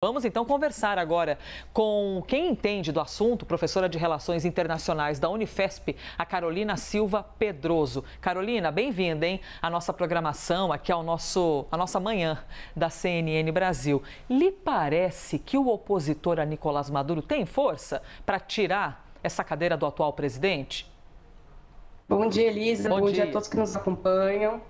Vamos então conversar agora com quem entende do assunto, professora de Relações Internacionais da Unifesp, a Carolina Silva Pedroso. Carolina, bem-vinda, hein? A nossa programação aqui a nossa manhã da CNN Brasil. Lhe parece que o opositor a Nicolás Maduro tem força para tirar essa cadeira do atual presidente? Bom dia, Elisa. Bom dia a todos que nos acompanham.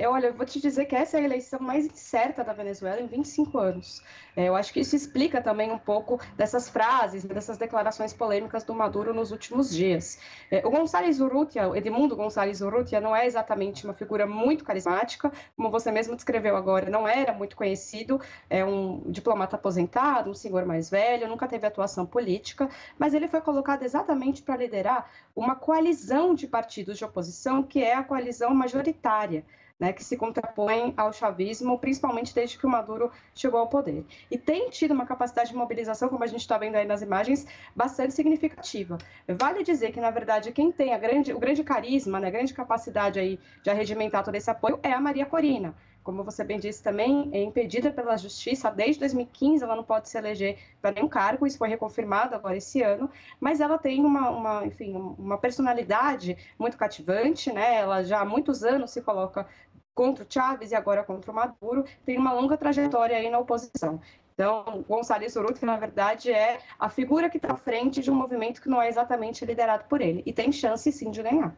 Olha, eu vou te dizer que essa é a eleição mais incerta da Venezuela em 25 anos. Eu acho que isso explica também um pouco dessas frases, dessas declarações polêmicas do Maduro nos últimos dias. O González Urrutia, o Edmundo González Urrutia, não é exatamente uma figura muito carismática, como você mesmo descreveu agora, não era muito conhecido, é um diplomata aposentado, um senhor mais velho, nunca teve atuação política, mas ele foi colocado exatamente para liderar uma coalizão de partidos de oposição, que é a coalizão majoritária, né, que se contrapõe ao chavismo, principalmente desde que o Maduro chegou ao poder. E tem tido uma capacidade de mobilização, como a gente está vendo aí nas imagens, bastante significativa. Vale dizer que, na verdade, quem tem o grande carisma, né, a grande capacidade aí de arregimentar todo esse apoio é a Maria Corina. Como você bem disse também, é impedida pela justiça desde 2015, ela não pode se eleger para nenhum cargo, isso foi reconfirmado agora esse ano, mas ela tem uma personalidade muito cativante, né? Ela já há muitos anos se coloca contra o Chávez e agora contra o Maduro, tem uma longa trajetória aí na oposição. Então, González Urrutia, na verdade, é a figura que está à frente de um movimento que não é exatamente liderado por ele, e tem chance sim de ganhar.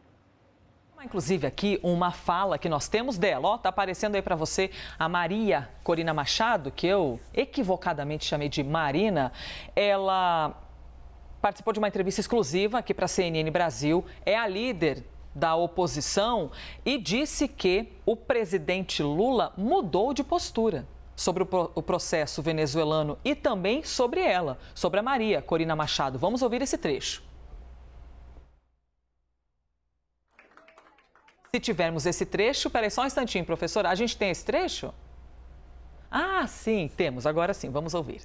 Inclusive aqui uma fala que nós temos dela, ó, tá aparecendo aí para você a Maria Corina Machado, que eu equivocadamente chamei de Marina. Ela participou de uma entrevista exclusiva aqui para a CNN Brasil, é a líder da oposição e disse que o presidente Lula mudou de postura sobre o processo venezuelano e também sobre ela, sobre a Maria Corina Machado. Vamos ouvir esse trecho. Se tivermos esse trecho, peraí só um instantinho, professora, a gente tem esse trecho? Ah, sim, temos, agora sim, vamos ouvir.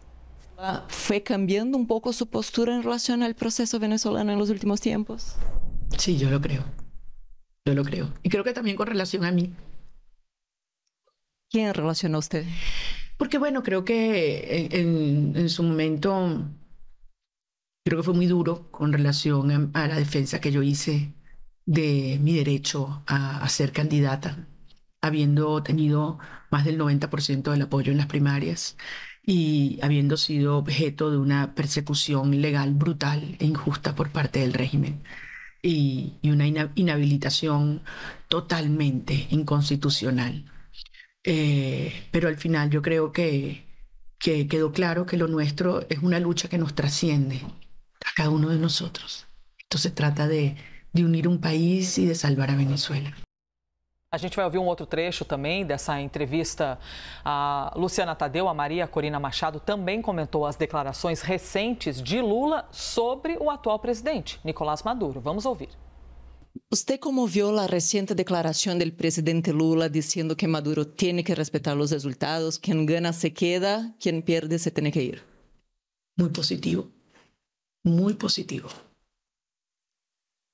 ¿Fue cambiando un poco su postura en relación al proceso venezolano en los últimos tiempos? Sí, yo lo creo. Yo lo creo. Y creo que también con relación a mí. ¿Quién relaciona a usted? Porque bueno, creo que en su momento, creo que fue muy duro con relación a la defensa que yo hice de mi derecho a ser candidata, habiendo tenido más del 90% del apoyo en las primarias y habiendo sido objeto de una persecución legal brutal e injusta por parte del régimen y una inhabilitación totalmente inconstitucional. Pero al final yo creo que quedó claro que lo nuestro es una lucha que nos trasciende a cada uno de nosotros. Entonces trata de unir um país e de salvar a Venezuela. A gente vai ouvir um outro trecho também dessa entrevista. A Luciana Tadeu, a Maria Corina Machado, também comentou as declarações recentes de Lula sobre o atual presidente, Nicolás Maduro. Vamos ouvir. ¿Usted cómo vio la reciente declaración del presidente Lula diciendo que Maduro tiene que respetar los resultados, quien gana se queda, quien pierde se tiene que ir? Muy positivo, muy positivo.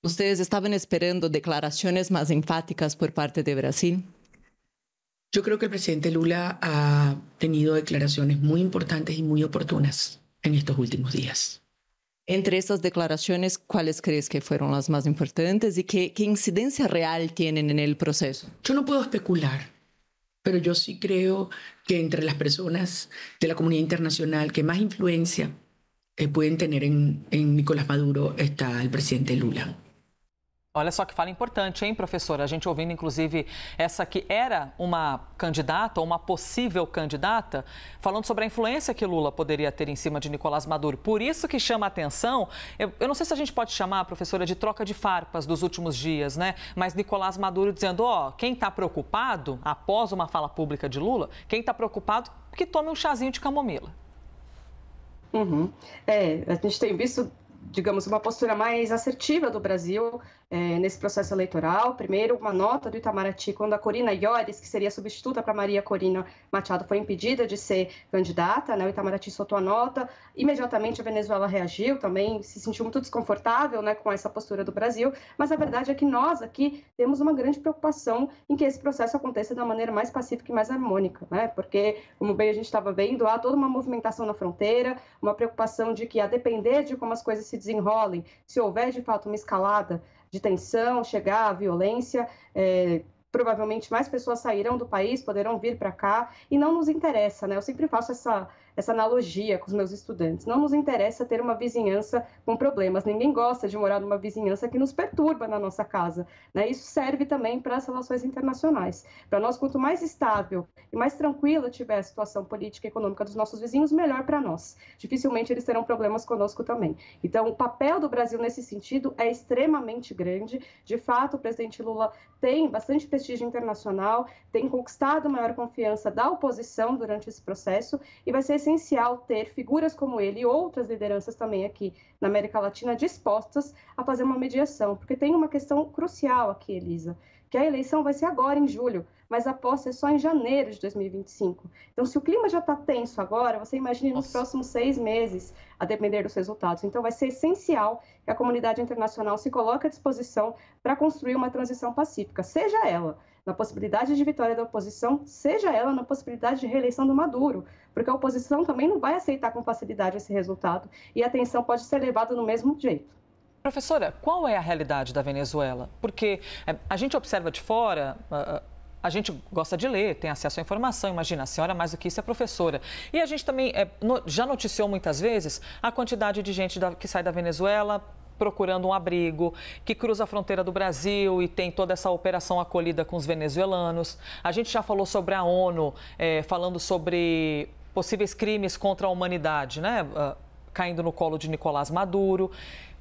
¿Ustedes estaban esperando declaraciones más enfáticas por parte de Brasil? Yo creo que el presidente Lula ha tenido declaraciones muy importantes y muy oportunas en estos últimos días. Entre estas declaraciones, ¿cuáles crees que fueron las más importantes y qué incidencia real tienen en el proceso? Yo no puedo especular, pero yo sí creo que entre las personas de la comunidad internacional que más influencia pueden tener en Nicolás Maduro está el presidente Lula. Olha só que fala importante, hein, professora? A gente ouvindo, inclusive, essa que era uma candidata, ou uma possível candidata, falando sobre a influência que Lula poderia ter em cima de Nicolás Maduro. Por isso que chama a atenção, eu não sei se a gente pode chamar, professora, de troca de farpas dos últimos dias, né? Mas Nicolás Maduro dizendo, ó, quem está preocupado, após uma fala pública de Lula, quem está preocupado, que tome um chazinho de camomila. A gente tem visto digamos, uma postura mais assertiva do Brasil nesse processo eleitoral. Primeiro, uma nota do Itamaraty, quando a Corina Yoris, que seria substituta para Maria Corina Machado, foi impedida de ser candidata, né? O Itamaraty soltou a nota, imediatamente a Venezuela reagiu, também se sentiu muito desconfortável, né, com essa postura do Brasil, mas a verdade é que nós aqui temos uma grande preocupação em que esse processo aconteça da maneira mais pacífica e mais harmônica, né? Porque, como bem a gente estava vendo, há toda uma movimentação na fronteira, uma preocupação de que, a depender de como as coisas se desenrolem, se houver de fato uma escalada de tensão, chegar à violência, provavelmente mais pessoas sairão do país, poderão vir para cá, e não nos interessa, né? Eu sempre faço essa analogia com os meus estudantes. Não nos interessa ter uma vizinhança com problemas. Ninguém gosta de morar numa vizinhança que nos perturba na nossa casa, né? Isso serve também para as relações internacionais. Para nós, quanto mais estável e mais tranquila tiver a situação política e econômica dos nossos vizinhos, melhor para nós. Dificilmente eles terão problemas conosco também. Então, o papel do Brasil nesse sentido é extremamente grande. De fato, o presidente Lula tem bastante prestígio internacional, tem conquistado maior confiança da oposição durante esse processo, e vai ser essencial ter figuras como ele e outras lideranças também aqui na América Latina dispostas a fazer uma mediação, porque tem uma questão crucial aqui, Elisa, que a eleição vai ser agora em julho, mas a posse é só em janeiro de 2025. Então, se o clima já está tenso agora, você imagine nos próximos 6 meses, a depender dos resultados. Então, vai ser essencial que a comunidade internacional se coloque à disposição para construir uma transição pacífica, seja ela na possibilidade de vitória da oposição, seja ela na possibilidade de reeleição do Maduro, porque a oposição também não vai aceitar com facilidade esse resultado, e a tensão pode ser levada do mesmo jeito. Professora, qual é a realidade da Venezuela? Porque a gente observa de fora, a gente gosta de ler, tem acesso à informação, imagina, a senhora mais do que isso é professora. E a gente também já noticiou muitas vezes a quantidade de gente que sai da Venezuela procurando um abrigo, que cruza a fronteira do Brasil e tem toda essa operação acolhida com os venezuelanos. A gente já falou sobre a ONU, falando sobre possíveis crimes contra a humanidade, né? Caindo no colo de Nicolás Maduro.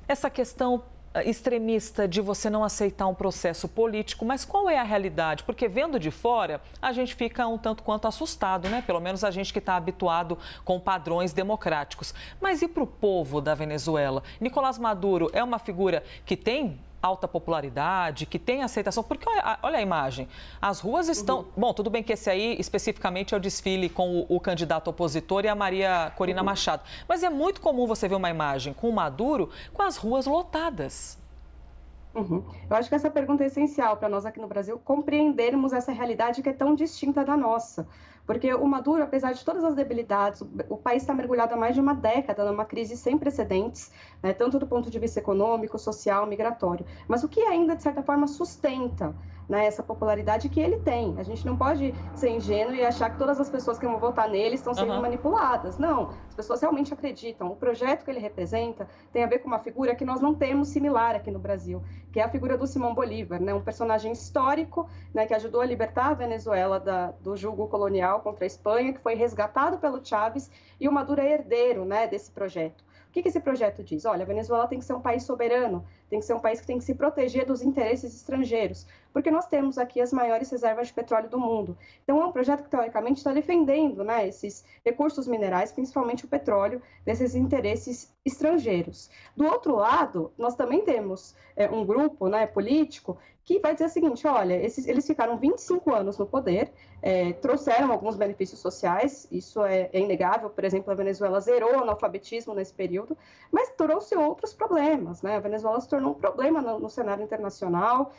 Essa questão extremista de você não aceitar um processo político, mas qual é a realidade? Porque vendo de fora, a gente fica um tanto quanto assustado, né? Pelo menos a gente que está habituado com padrões democráticos. Mas e para o povo da Venezuela? Nicolás Maduro é uma figura que tem alta popularidade, que tem aceitação, porque olha a imagem, as ruas estão... Bom, tudo bem que esse aí especificamente é o desfile com o candidato opositor e a Maria Corina Machado, mas é muito comum você ver uma imagem com o Maduro com as ruas lotadas. Eu acho que essa pergunta é essencial para nós aqui no Brasil compreendermos essa realidade que é tão distinta da nossa. Porque o Maduro, apesar de todas as debilidades, o país está mergulhado há mais de uma década numa crise sem precedentes, né, tanto do ponto de vista econômico, social, migratório. Mas o que ainda, de certa forma, sustenta, né, essa popularidade que ele tem? A gente não pode ser ingênuo e achar que todas as pessoas que vão votar nele estão sendo manipuladas. Não, as pessoas realmente acreditam. O projeto que ele representa tem a ver com uma figura que nós não temos similar aqui no Brasil, que é a figura do Simão Bolívar, né, um personagem histórico, né, que ajudou a libertar a Venezuela do jugo colonial contra a Espanha, que foi resgatado pelo Chávez, e o Maduro é herdeiro, né, desse projeto. O que esse projeto diz? Olha, a Venezuela tem que ser um país soberano, tem que ser um país que tem que se proteger dos interesses estrangeiros, porque nós temos aqui as maiores reservas de petróleo do mundo. Então, é um projeto que, teoricamente, está defendendo, né, esses recursos minerais, principalmente o petróleo, desses interesses estrangeiros. Do outro lado, nós também temos um grupo, né, político que vai dizer o seguinte, olha, eles ficaram 25 anos no poder, trouxeram alguns benefícios sociais, isso é inegável, por exemplo, a Venezuela zerou o analfabetismo nesse período, mas trouxe outros problemas, né? A Venezuela se tornou um problema no cenário internacional,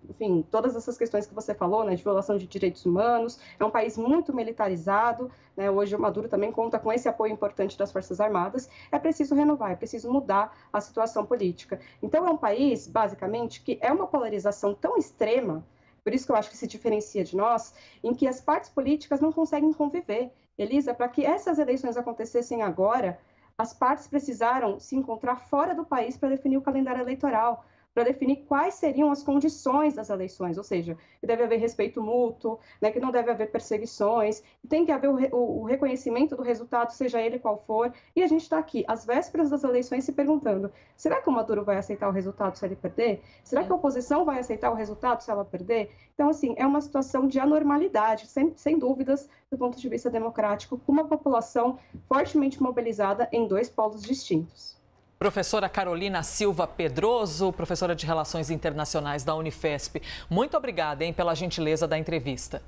enfim, todas essas questões que você falou, né, de violação de direitos humanos, é um país muito militarizado, né? Hoje o Maduro também conta com esse apoio importante das Forças Armadas, é preciso renovar, é preciso mudar a situação política. Então, é um país, basicamente, que é uma polarização tão extrema, por isso que eu acho que se diferencia de nós, em que as partes políticas não conseguem conviver. Elisa, para que essas eleições acontecessem agora, as partes precisaram se encontrar fora do país para definir o calendário eleitoral, para definir quais seriam as condições das eleições, ou seja, que deve haver respeito mútuo, né, que não deve haver perseguições, tem que haver o reconhecimento do resultado, seja ele qual for, e a gente está aqui, às vésperas das eleições, se perguntando, será que o Maduro vai aceitar o resultado se ele perder? Será que a oposição vai aceitar o resultado se ela perder? Então, assim, é uma situação de anormalidade, sem dúvidas, do ponto de vista democrático, com uma população fortemente mobilizada em dois polos distintos. Professora Carolina Silva Pedroso, professora de Relações Internacionais da Unifesp. Muito obrigada, pela gentileza da entrevista.